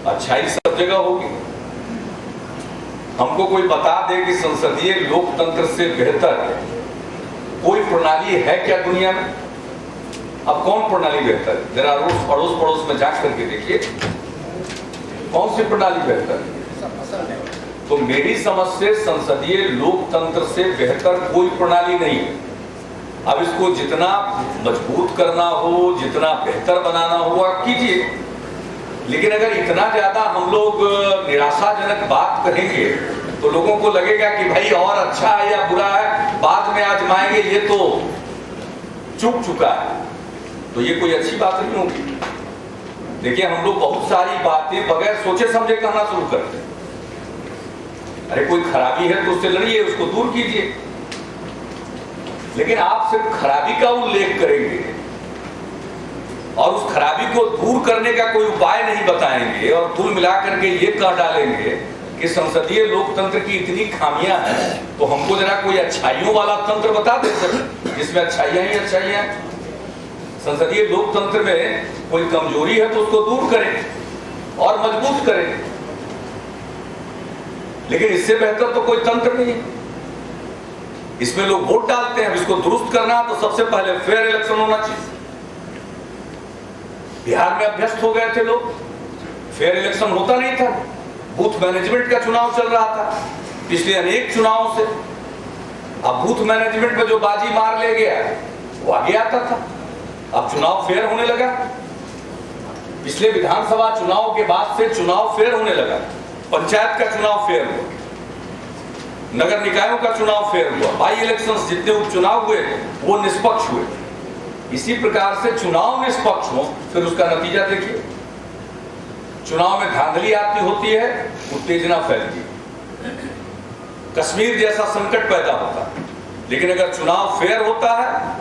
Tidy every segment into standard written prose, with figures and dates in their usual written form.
अच्छाई सब जगह होगी। हमको कोई बता दे कि संसदीय लोकतंत्र से बेहतर कोई प्रणाली है क्या दुनिया में? अब कौन प्रणाली बेहतर है? जरा पड़ोस पड़ोस में जांच करके देखिए कौन सी प्रणाली बेहतर है। तो मेरी समझ से संसदीय लोकतंत्र से बेहतर कोई प्रणाली नहीं है। अब इसको जितना मजबूत करना हो, जितना बेहतर बनाना हो आप कीजिए, लेकिन अगर इतना ज्यादा हम लोग निराशाजनक बात कहेंगे तो लोगों को लगेगा कि भाई और अच्छा है या बुरा है बाद में आजमाएंगे, ये तो चूक चुका है, तो ये कोई अच्छी बात नहीं होगी। देखिए हम लोग बहुत सारी बातें बगैर सोचे समझे करना शुरू करते हैं। अरे कोई खराबी है तो उससे लड़िए, उसको दूर कीजिए, लेकिन आप सिर्फ खराबी का उल्लेख करेंगे और उस खराबी को दूर करने का कोई उपाय नहीं बताएंगे और कुल मिलाकर के ये कह डालेंगे कि संसदीय लोकतंत्र की इतनी खामियां हैं, तो हमको जरा कोई अच्छाइयों वाला तंत्र बता दे सर जिसमें अच्छाइयां ही अच्छाइयां। संसदीय लोकतंत्र में कोई कमजोरी है तो उसको दूर करें और मजबूत करें, लेकिन इससे बेहतर तो कोई तंत्र नहीं है। इसमें लोग वोट डालते हैं, इसको दुरुस्त करना तो सबसे पहले फेयर इलेक्शन होना चाहिए। बिहार में अभ्यस्त हो गए थे लोग, फेयर इलेक्शन होता नहीं था, बूथ मैनेजमेंट का चुनाव चल रहा था पिछले अनेक चुनावों से। अब बूथ मैनेजमेंट में जो बाजी मार ले गया वो आगे आता था। अब चुनाव फेयर होने लगा, पिछले विधानसभा चुनाव के बाद से चुनाव फेयर होने लगा। पंचायत का चुनाव फेयर हुआ, नगर निकायों का चुनाव फेयर हुआ, बाई इलेक्शंस जितने उपचुनाव हुए वो निष्पक्ष हुए। इसी प्रकार से चुनाव निष्पक्ष हो फिर उसका नतीजा देखिए। चुनाव में धांधली आती होती है, उत्तेजना फैलती है, कश्मीर जैसा संकट पैदा होता है। लेकिन अगर चुनाव फेयर होता है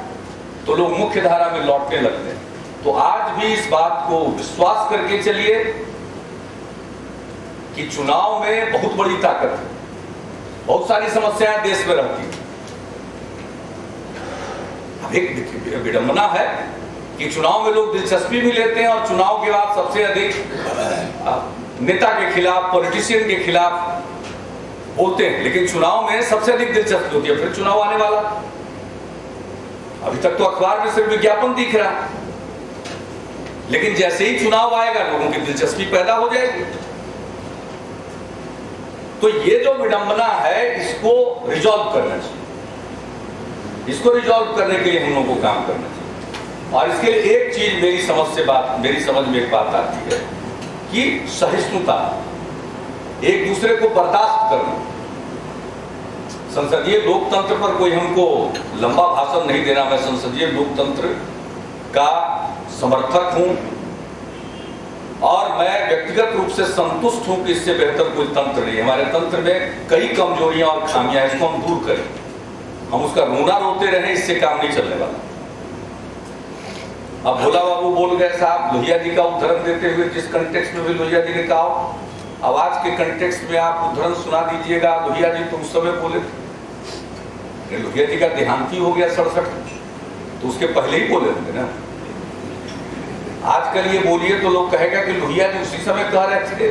तो लोग मुख्य धारा में लौटने लगते हैं। तो आज भी इस बात को विश्वास करके चलिए कि चुनाव में बहुत बड़ी ताकत है, बहुत सारी समस्याएं देश में रहती हैं। अब एक विडंबना है कि चुनाव में लोग दिलचस्पी भी लेते हैं और चुनाव के बाद सबसे अधिक नेता के खिलाफ, पॉलिटिशियन के खिलाफ बोलते हैं, लेकिन चुनाव में सबसे अधिक दिलचस्पी होती है। फिर चुनाव आने वाला, अभी तक तो अखबार में सिर्फ विज्ञापन दिख रहा है, लेकिन जैसे ही चुनाव आएगा लोगों की दिलचस्पी पैदा हो जाएगी। तो ये जो विडंबना है इसको रिजॉल्व करना चाहिए। इसको रिजॉल्व करने के लिए हम लोगों को काम करना चाहिए। और इसके लिए एक चीज मेरी समझ में एक बात आती है कि सहिष्णुता, एक दूसरे को बर्दाश्त करना। संसदीय लोकतंत्र पर कोई हमको लंबा भाषण नहीं देना। मैं संसदीय लोकतंत्र का समर्थक हूं और मैं व्यक्तिगत रूप से संतुष्ट हूं कि इससे बेहतर कोई तंत्र नहीं। हमारे तंत्र में कई कमजोरियां और खामियां हैं, इसको हम दूर करें। हम उसका रोना रोते रहे, इससे काम नहीं चलने वाला। अब भोला बाबू बोल गए साहब लोहिया जी का उदाहरण देते हुए, जिस कंटेक्स्ट में भी लोहिया जी ने कहा, अब आज के कंटेक्स्ट में आप उदाहरण सुना दीजिएगा। लोहिया जी तो उस समय बोले थे, लोहिया जी का देहांत ही हो गया 67, तो उसके पहले ही बोले थे ना। आजकल ये बोलिए तो लोग कहेगा कि लोहिया जी उसी समय कह रहे थे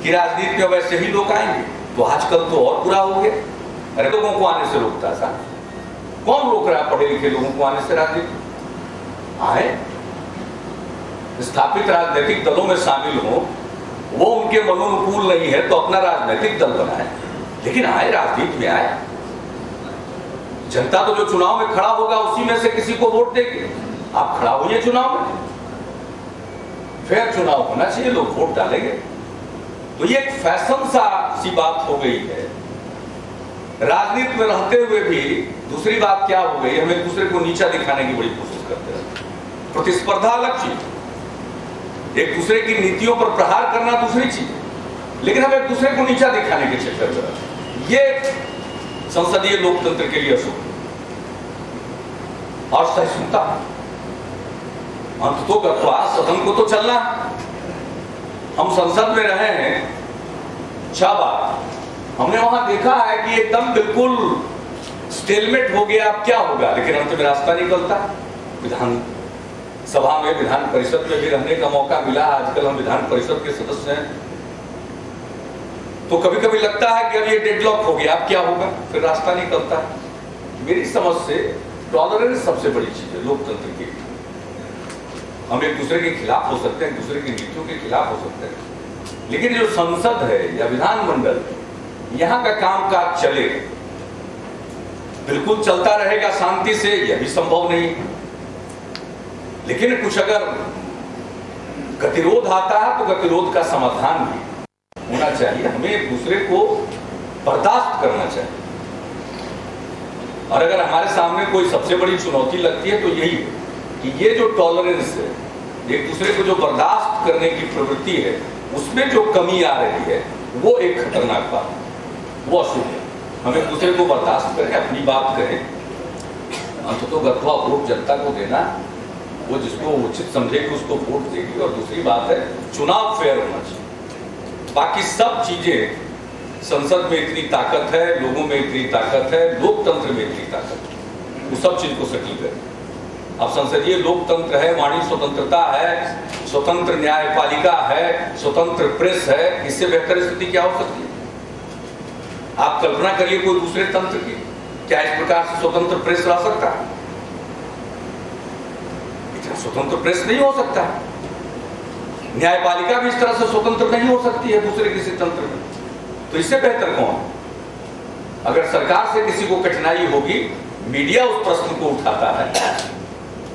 कि राजनीति में वैसे ही लोग आएंगे, तो आजकल तो और बुरा हो गया। अरे लोगों को आने से रोकता है, कौन रोक रहा है पढ़े लिखे लोगों को आने से? राजनीति आए, स्थापित राजनीतिक दलों में शामिल हो, वो उनके मनोनुकूल नहीं है तो अपना राजनीतिक दल बनाए, लेकिन आए, राजनीति में आए। जनता तो जो चुनाव में खड़ा होगा उसी में से किसी को वोट देगी। आप खड़ा होइए चुनाव में, फेयर चुनाव होना चाहिए, लोग वोट डालेंगे। तो ये एक फैशन सी बात हो गई है। राजनीति में रहते हुए भी दूसरी बात क्या हो गई, हम एक दूसरे को नीचा दिखाने की बड़ी कोशिश करते हैं। प्रतिस्पर्धा अलग चीज, एक दूसरे की नीतियों पर प्रहार करना दूसरी चीज, लेकिन हम एक दूसरे को नीचा दिखाने के चक्कर में, ये संसदीय लोकतंत्र के लिए अशुभ। और सहिष्णुता, अंत तो गत्वा सदन को तो चलना। हम संसद में रहे हैं 6 बार, हमने वहां देखा है कि एकदम बिल्कुल स्टेलमेट हो गया, अब क्या होगा, लेकिन अंत में रास्ता निकलता। विधान सभा में, विधान परिषद में भी रहने का मौका मिला। आजकल हम विधान परिषद के सदस्य हैं, तो कभी कभी लगता है कि अब ये डेडलॉक हो गया, अब क्या होगा, फिर रास्ता निकलता है। मेरी समझ से टॉलरेंस सबसे बड़ी चीज है लोकतंत्र की। हम एक दूसरे के खिलाफ हो सकते हैं, एक दूसरे की नीतियों के खिलाफ हो सकते हैं, लेकिन जो संसद है या विधानमंडल, यहां का काम काज चले, बिल्कुल चलता रहेगा शांति से, यह भी संभव नहीं। लेकिन कुछ अगर गतिरोध आता है तो गतिरोध का समाधान भी होना चाहिए। हमें एक दूसरे को बर्दाश्त करना चाहिए। और अगर हमारे सामने कोई सबसे बड़ी चुनौती लगती है तो यही है कि ये जो टॉलरेंस है, एक दूसरे को जो बर्दाश्त करने की प्रवृत्ति है, उसमें जो कमी आ रही है, वो एक खतरनाक बात है, वो अशुभ है। हम एक दूसरे को बर्दाश्त करें, अपनी बात करें, अंततोगत्वा वोट जनता को देना, वो जिसको उचित समझेगी उसको वोट देगी। और दूसरी बात है, चुनाव फेयर होना चाहिए। बाकी सब चीजें, संसद में इतनी ताकत है, लोगों में इतनी ताकत है, लोकतंत्र में इतनी ताकत है, वो सब चीज को सेटल करें। अब संसदीय लोकतंत्र है, वाणी स्वतंत्रता है, स्वतंत्र न्यायपालिका है, स्वतंत्र प्रेस है, इससे बेहतर स्थिति क्या हो सकती है? आप कल्पना करिए कोई दूसरे तंत्र की, क्या इस प्रकार से स्वतंत्र प्रेस रह सकता है? इतना स्वतंत्र प्रेस नहीं हो सकता। न्यायपालिका भी इस तरह से स्वतंत्र नहीं हो सकती है दूसरे किसी तंत्र में। तो इससे बेहतर कौन? अगर सरकार से किसी को कठिनाई होगी, मीडिया उस प्रश्न को उठाता है,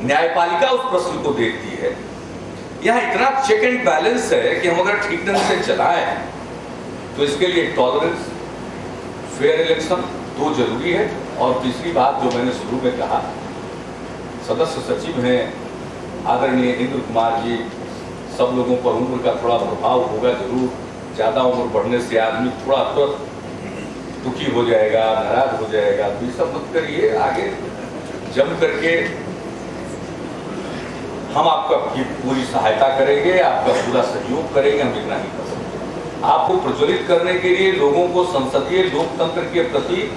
न्यायपालिका उस प्रश्न को देखती है। यहां इतना चेक एंड बैलेंस है कि हम अगर ठीक ढंग से चलाएं तो इसके लिए टॉलरेंस, फेयर इलेक्शन दो जरूरी है। और तीसरी बात जो मैंने शुरू में कहा, सदस्य सचिव हैं आदरणीय इंद्र कुमार जी, सब लोगों पर उम्र का थोड़ा प्रभाव होगा जरूर। ज्यादा उम्र बढ़ने से आदमी थोड़ा तो दुखी हो जाएगा, नाराज हो जाएगा, तो ये सब मत करिए। आगे जम करके हम आपका पूरी सहायता करेंगे, आपका पूरा सहयोग करेंगे, हम इतना ही कर सकते हैं। आपको प्रज्वलित करने के लिए, लोगों को संसदीय लोकतंत्र के प्रति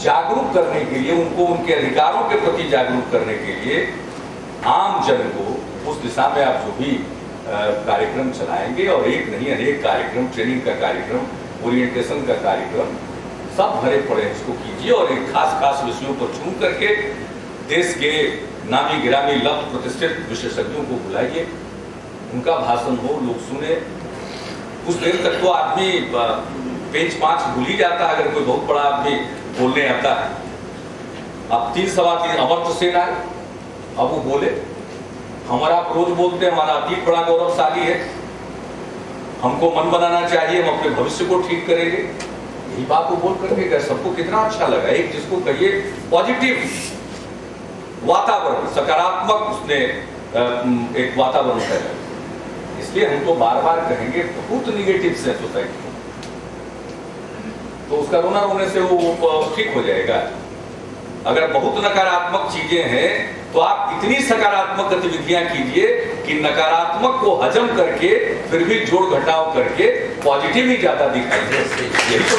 जागरूक करने के लिए, उनको उनके अधिकारों के प्रति जागरूक करने के लिए, आम जन को उस दिशा में आप जो भी कार्यक्रम चलाएंगे, और एक नहीं अनेक कार्यक्रम, ट्रेनिंग का कार्यक्रम, ओरिएंटेशन का कार्यक्रम, सब भरे पड़े इसको कीजिए। और एक खास खास विषयों पर चुन करके देश के नामी गिरामी लब्ध प्रतिष्ठित विशेषज्ञों को बुलाइए, उनका भाषण हो, लोग सुने। कुछ देर तक तो आदमी पेंच पांच भूल ही जाता है, अगर कोई बहुत बड़ा आदमी बोलने आता है। अब 3 सवा 3 अमर्त्य सेन आए, अब वो बोले। हमारा आप रोज बोलते हैं, हमारा अतीत बड़ा गौरवशाली है, हमको मन बनाना चाहिए, हम अपने भविष्य को ठीक करेंगे, यही बात वो बोल करके गए। सबको कितना अच्छा लगा। एक जिसको कहिए पॉजिटिव वातावरण, सकारात्मक उसने एक वातावरण है। इसलिए हम तो बार बार कहेंगे, बहुत निगेटिव से सोसाइटी, तो उसका रोना रोने से वो ठीक हो जाएगा। अगर बहुत नकारात्मक चीजें हैं तो आप इतनी सकारात्मक गतिविधियां कीजिए कि नकारात्मक को हजम करके फिर भी जोड़ घटाव करके पॉजिटिव ही ज्यादा दिखाई दे। यही तो